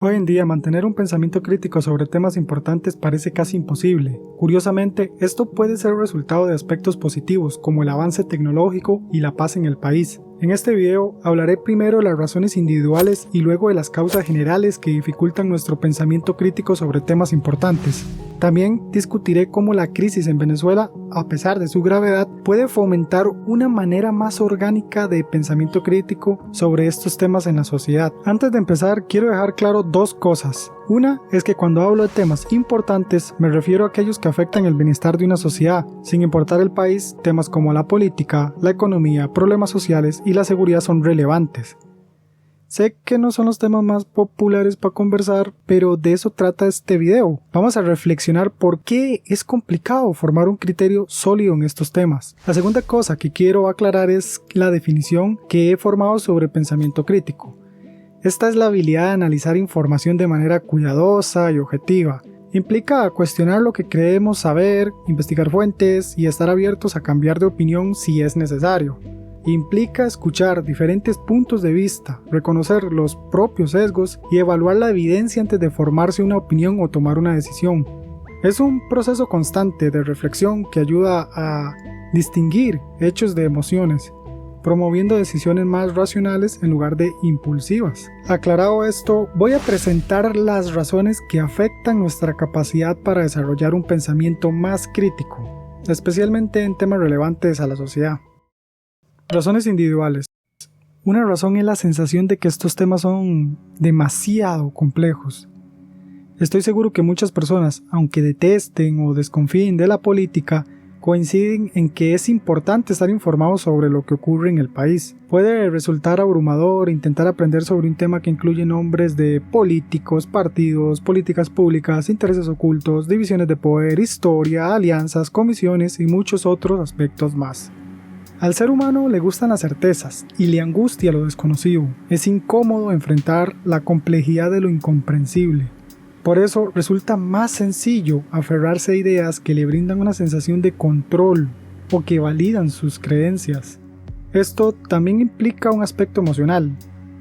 Hoy en día mantener un pensamiento crítico sobre temas importantes parece casi imposible. Curiosamente, esto puede ser el resultado de aspectos positivos como el avance tecnológico y la paz en el país. En este video hablaré primero de las razones individuales y luego de las causas generales que dificultan nuestro pensamiento crítico sobre temas importantes. También discutiré cómo la crisis en Venezuela, a pesar de su gravedad, puede fomentar una manera más orgánica de pensamiento crítico sobre estos temas en la sociedad. Antes de empezar, quiero dejar claro dos cosas. Una es que cuando hablo de temas importantes, me refiero a aquellos que afectan el bienestar de una sociedad, sin importar el país. Temas como la política, la economía, problemas sociales y la seguridad son relevantes. Sé que no son los temas más populares para conversar, pero de eso trata este video. Vamos a reflexionar por qué es complicado formar un criterio sólido en estos temas. La segunda cosa que quiero aclarar es la definición que he formado sobre pensamiento crítico. Esta es la habilidad de analizar información de manera cuidadosa y objetiva. Implica cuestionar lo que creemos saber, investigar fuentes y estar abiertos a cambiar de opinión si es necesario. Implica escuchar diferentes puntos de vista, reconocer los propios sesgos y evaluar la evidencia antes de formarse una opinión o tomar una decisión. Es un proceso constante de reflexión que ayuda a distinguir hechos de emociones, promoviendo decisiones más racionales en lugar de impulsivas. Aclarado esto, voy a presentar las razones que afectan nuestra capacidad para desarrollar un pensamiento más crítico, especialmente en temas relevantes a la sociedad. Razones individuales. Una razón es la sensación de que estos temas son demasiado complejos. Estoy seguro que muchas personas, aunque detesten o desconfíen de la política, coinciden en que es importante estar informados sobre lo que ocurre en el país. Puede resultar abrumador intentar aprender sobre un tema que incluye nombres de políticos, partidos, políticas públicas, intereses ocultos, divisiones de poder, historia, alianzas, comisiones y muchos otros aspectos más. Al ser humano le gustan las certezas y le angustia lo desconocido. Es incómodo enfrentar la complejidad de lo incomprensible. Por eso resulta más sencillo aferrarse a ideas que le brindan una sensación de control o que validan sus creencias. Esto también implica un aspecto emocional.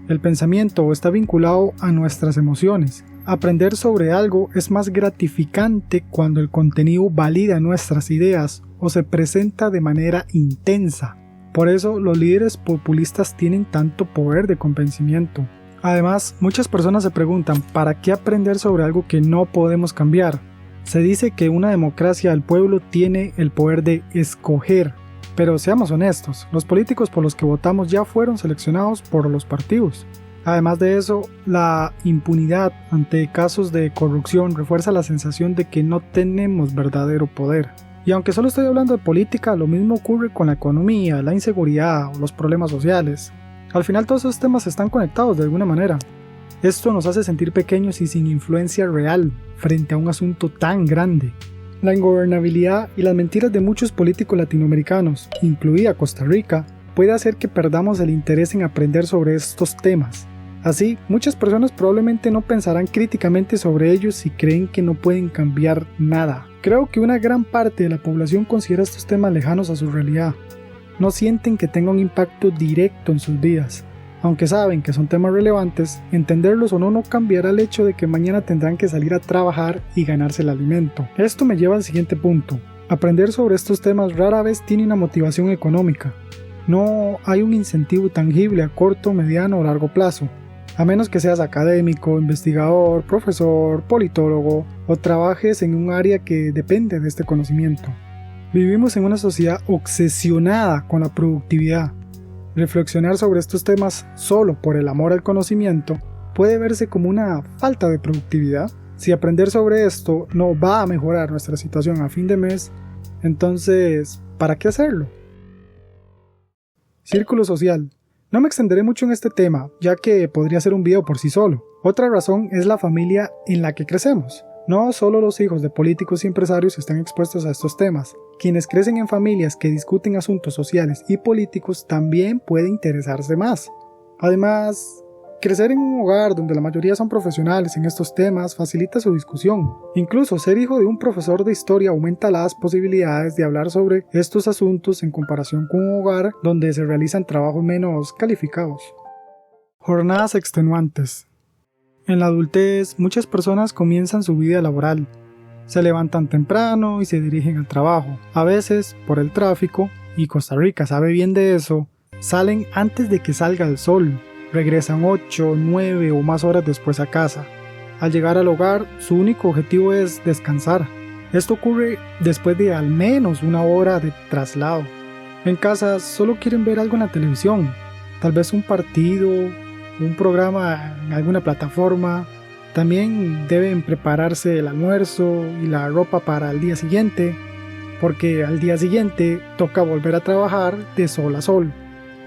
El pensamiento está vinculado a nuestras emociones. Aprender sobre algo es más gratificante cuando el contenido valida nuestras ideas o se presenta de manera intensa. Por eso los líderes populistas tienen tanto poder de convencimiento. Además, muchas personas se preguntan ¿para qué aprender sobre algo que no podemos cambiar? Se dice que una democracia del pueblo tiene el poder de escoger. Pero seamos honestos, los políticos por los que votamos ya fueron seleccionados por los partidos. Además de eso, la impunidad ante casos de corrupción refuerza la sensación de que no tenemos verdadero poder. Y aunque solo estoy hablando de política, lo mismo ocurre con la economía, la inseguridad o los problemas sociales. Al final todos esos temas están conectados de alguna manera. Esto nos hace sentir pequeños y sin influencia real frente a un asunto tan grande. La ingobernabilidad y las mentiras de muchos políticos latinoamericanos, incluida Costa Rica, puede hacer que perdamos el interés en aprender sobre estos temas. Así, muchas personas probablemente no pensarán críticamente sobre ellos si creen que no pueden cambiar nada. Creo que una gran parte de la población considera estos temas lejanos a su realidad. No sienten que tenga un impacto directo en sus vidas. Aunque saben que son temas relevantes, entenderlos o no cambiará el hecho de que mañana tendrán que salir a trabajar y ganarse el alimento. Esto me lleva al siguiente punto. Aprender sobre estos temas rara vez tiene una motivación económica. No hay un incentivo tangible a corto, mediano o largo plazo. A menos que seas académico, investigador, profesor, politólogo o trabajes en un área que depende de este conocimiento. Vivimos en una sociedad obsesionada con la productividad. Reflexionar sobre estos temas solo por el amor al conocimiento puede verse como una falta de productividad. Si aprender sobre esto no va a mejorar nuestra situación a fin de mes, entonces, ¿para qué hacerlo? Círculo social. No me extenderé mucho en este tema, ya que podría ser un video por sí solo. Otra razón es la familia en la que crecemos. No solo los hijos de políticos y empresarios están expuestos a estos temas. Quienes crecen en familias que discuten asuntos sociales y políticos también pueden interesarse más. Además, crecer en un hogar donde la mayoría son profesionales en estos temas facilita su discusión. Incluso ser hijo de un profesor de historia aumenta las posibilidades de hablar sobre estos asuntos en comparación con un hogar donde se realizan trabajos menos calificados. Jornadas extenuantes. En la adultez, muchas personas comienzan su vida laboral. Se levantan temprano y se dirigen al trabajo. A veces, por el tráfico, y Costa Rica sabe bien de eso, salen antes de que salga el sol. Regresan 8, 9 o más horas después a casa. Al llegar al hogar, su único objetivo es descansar. Esto ocurre después de al menos una hora de traslado. En casa solo quieren ver algo en la televisión, tal vez un partido, un programa en alguna plataforma. También deben prepararse el almuerzo y la ropa para el día siguiente, porque al día siguiente toca volver a trabajar de sol a sol.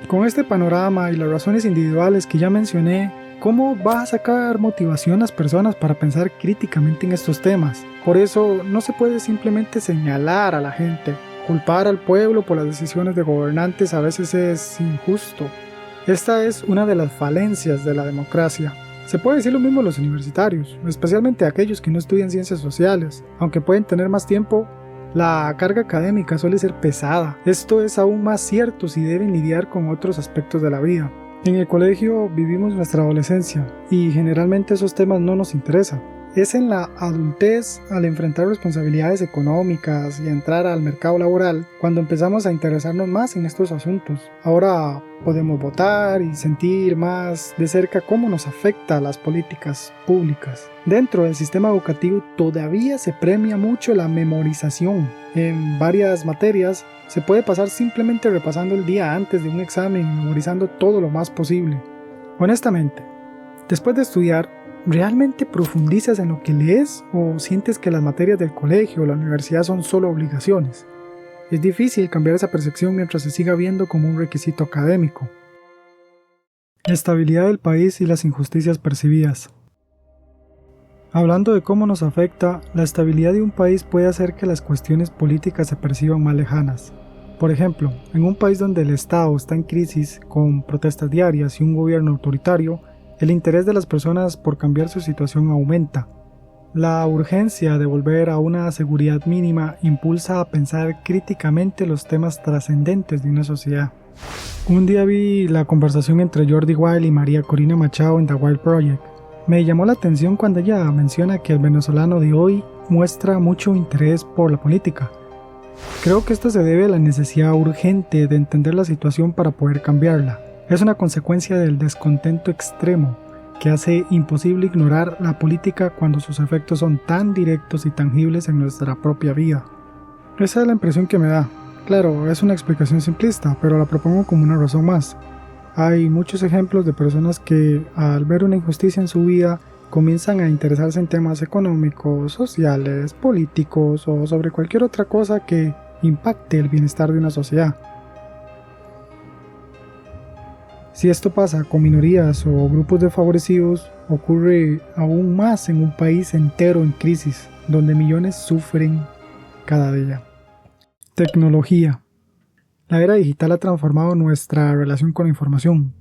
Con este panorama y las razones individuales que ya mencioné, ¿cómo va a sacar motivación las personas para pensar críticamente en estos temas? Por eso no se puede simplemente señalar a la gente. Culpar al pueblo por las decisiones de gobernantes a veces es injusto. Esta es una de las falencias de la democracia. Se puede decir lo mismo a los universitarios, especialmente a aquellos que no estudian ciencias sociales. Aunque pueden tener más tiempo, la carga académica suele ser pesada. Esto es aún más cierto si deben lidiar con otros aspectos de la vida. En el colegio vivimos nuestra adolescencia y generalmente esos temas no nos interesan. Es en la adultez, al enfrentar responsabilidades económicas y entrar al mercado laboral, cuando empezamos a interesarnos más en estos asuntos. Ahora podemos votar y sentir más de cerca cómo nos afecta las políticas públicas. Dentro del sistema educativo todavía se premia mucho la memorización. En varias materias se puede pasar simplemente repasando el día antes de un examen y memorizando todo lo más posible. Honestamente, después de estudiar, ¿realmente profundizas en lo que lees o sientes que las materias del colegio o la universidad son solo obligaciones? Es difícil cambiar esa percepción mientras se siga viendo como un requisito académico. La estabilidad del país y las injusticias percibidas. Hablando de cómo nos afecta, la estabilidad de un país puede hacer que las cuestiones políticas se perciban más lejanas. Por ejemplo, en un país donde el Estado está en crisis, con protestas diarias y un gobierno autoritario, el interés de las personas por cambiar su situación aumenta. La urgencia de volver a una seguridad mínima impulsa a pensar críticamente los temas trascendentes de una sociedad. Un día vi la conversación entre Jordi Wild y María Corina Machado en The Wild Project. Me llamó la atención cuando ella menciona que el venezolano de hoy muestra mucho interés por la política. Creo que esto se debe a la necesidad urgente de entender la situación para poder cambiarla. Es una consecuencia del descontento extremo que hace imposible ignorar la política cuando sus efectos son tan directos y tangibles en nuestra propia vida. Esa es la impresión que me da. Claro, es una explicación simplista, pero la propongo como una razón más. Hay muchos ejemplos de personas que, al ver una injusticia en su vida, comienzan a interesarse en temas económicos, sociales, políticos o sobre cualquier otra cosa que impacte el bienestar de una sociedad. Si esto pasa con minorías o grupos desfavorecidos, ocurre aún más en un país entero en crisis, donde millones sufren cada día. Tecnología. La era digital ha transformado nuestra relación con la información.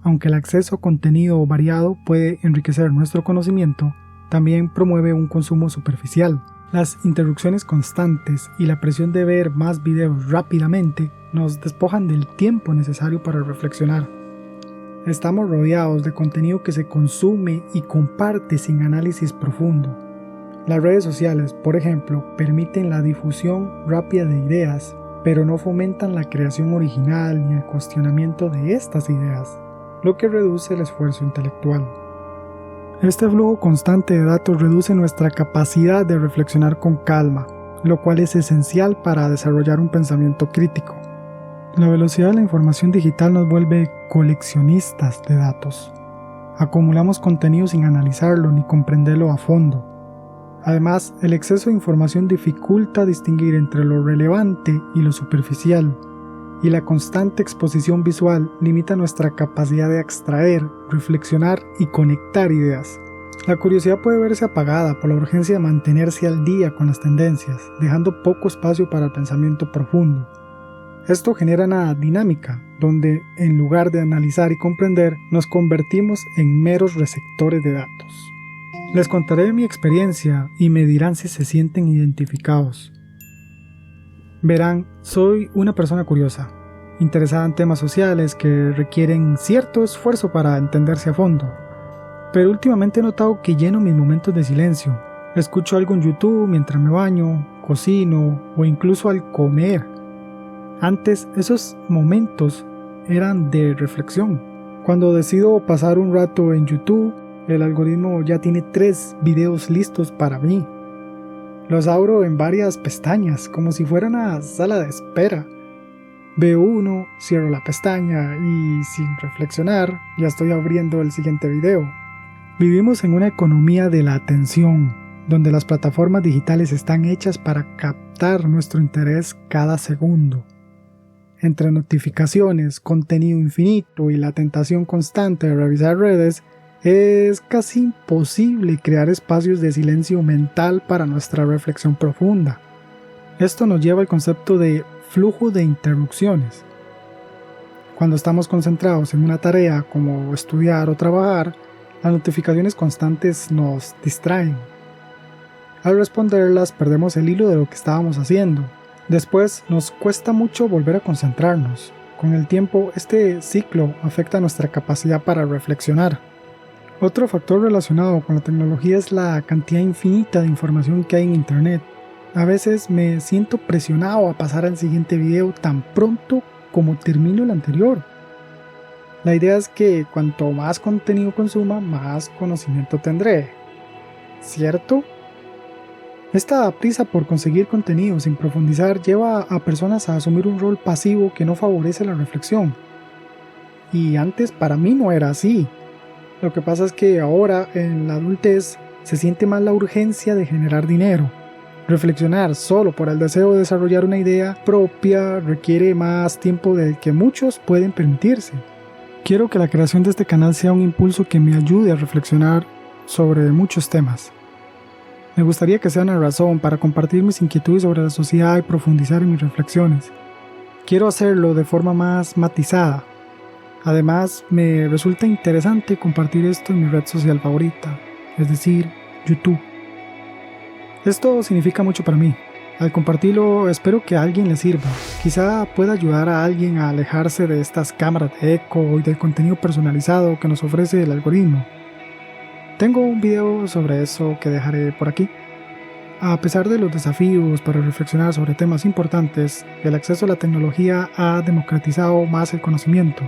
Aunque el acceso a contenido variado puede enriquecer nuestro conocimiento, también promueve un consumo superficial. Las interrupciones constantes y la presión de ver más videos rápidamente nos despojan del tiempo necesario para reflexionar. Estamos rodeados de contenido que se consume y comparte sin análisis profundo. Las redes sociales, por ejemplo, permiten la difusión rápida de ideas, pero no fomentan la creación original ni el cuestionamiento de estas ideas, lo que reduce el esfuerzo intelectual. Este flujo constante de datos reduce nuestra capacidad de reflexionar con calma, lo cual es esencial para desarrollar un pensamiento crítico. La velocidad de la información digital nos vuelve coleccionistas de datos. Acumulamos contenido sin analizarlo ni comprenderlo a fondo. Además, el exceso de información dificulta distinguir entre lo relevante y lo superficial, y la constante exposición visual limita nuestra capacidad de extraer, reflexionar y conectar ideas. La curiosidad puede verse apagada por la urgencia de mantenerse al día con las tendencias, dejando poco espacio para el pensamiento profundo. Esto genera una dinámica, donde en lugar de analizar y comprender, nos convertimos en meros receptores de datos. Les contaré mi experiencia y me dirán si se sienten identificados. Verán, soy una persona curiosa, interesada en temas sociales que requieren cierto esfuerzo para entenderse a fondo. pero últimamente he notado que lleno mis momentos de silencio. Escucho algo en YouTube mientras me baño, cocino o incluso al comer. Antes esos momentos eran de reflexión. Cuando decido pasar un rato en YouTube, el algoritmo ya tiene 3 videos listos para mí. Los abro en varias pestañas, como si fuera una sala de espera. Veo uno, cierro la pestaña y sin reflexionar, ya estoy abriendo el siguiente video. Vivimos en una economía de la atención, donde las plataformas digitales están hechas para captar nuestro interés cada segundo. Entre notificaciones, contenido infinito y la tentación constante de revisar redes, es casi imposible crear espacios de silencio mental para nuestra reflexión profunda. Esto nos lleva al concepto de flujo de interrupciones. Cuando estamos concentrados en una tarea como estudiar o trabajar, las notificaciones constantes nos distraen. Al responderlas perdemos el hilo de lo que estábamos haciendo. Después nos cuesta mucho volver a concentrarnos. Con el tiempo, este ciclo afecta nuestra capacidad para reflexionar. Otro factor relacionado con la tecnología es la cantidad infinita de información que hay en Internet. A veces me siento presionado a pasar al siguiente video tan pronto como termino el anterior. La idea es que cuanto más contenido consuma, más conocimiento tendré. ¿Cierto? Esta prisa por conseguir contenido sin profundizar lleva a personas a asumir un rol pasivo que no favorece la reflexión. Y antes para mí no era así. Lo que pasa es que ahora, en la adultez, se siente más la urgencia de generar dinero. Reflexionar solo por el deseo de desarrollar una idea propia requiere más tiempo del que muchos pueden permitirse. Quiero que la creación de este canal sea un impulso que me ayude a reflexionar sobre muchos temas. Me gustaría que sea una razón para compartir mis inquietudes sobre la sociedad y profundizar en mis reflexiones. Quiero hacerlo de forma más matizada. Además, me resulta interesante compartir esto en mi red social favorita, es decir, YouTube. Esto significa mucho para mí. Al compartirlo, espero que a alguien le sirva. Quizá pueda ayudar a alguien a alejarse de estas cámaras de eco y del contenido personalizado que nos ofrece el algoritmo. Tengo un video sobre eso que dejaré por aquí. A pesar de los desafíos para reflexionar sobre temas importantes, el acceso a la tecnología ha democratizado más el conocimiento.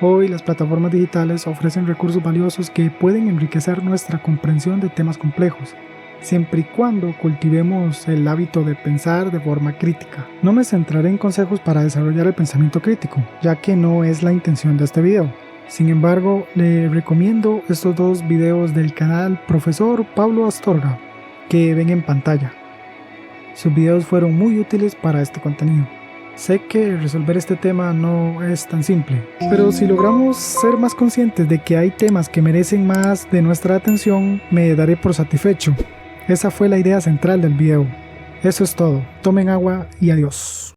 Hoy las plataformas digitales ofrecen recursos valiosos que pueden enriquecer nuestra comprensión de temas complejos, siempre y cuando cultivemos el hábito de pensar de forma crítica. No me centraré en consejos para desarrollar el pensamiento crítico, ya que no es la intención de este video. Sin embargo, le recomiendo estos 2 videos del canal Profesor Pablo Astorga que ven en pantalla. Sus videos fueron muy útiles para este contenido. Sé que resolver este tema no es tan simple, pero si logramos ser más conscientes de que hay temas que merecen más de nuestra atención, me daré por satisfecho. Esa fue la idea central del video. Eso es todo. Tomen agua y adiós.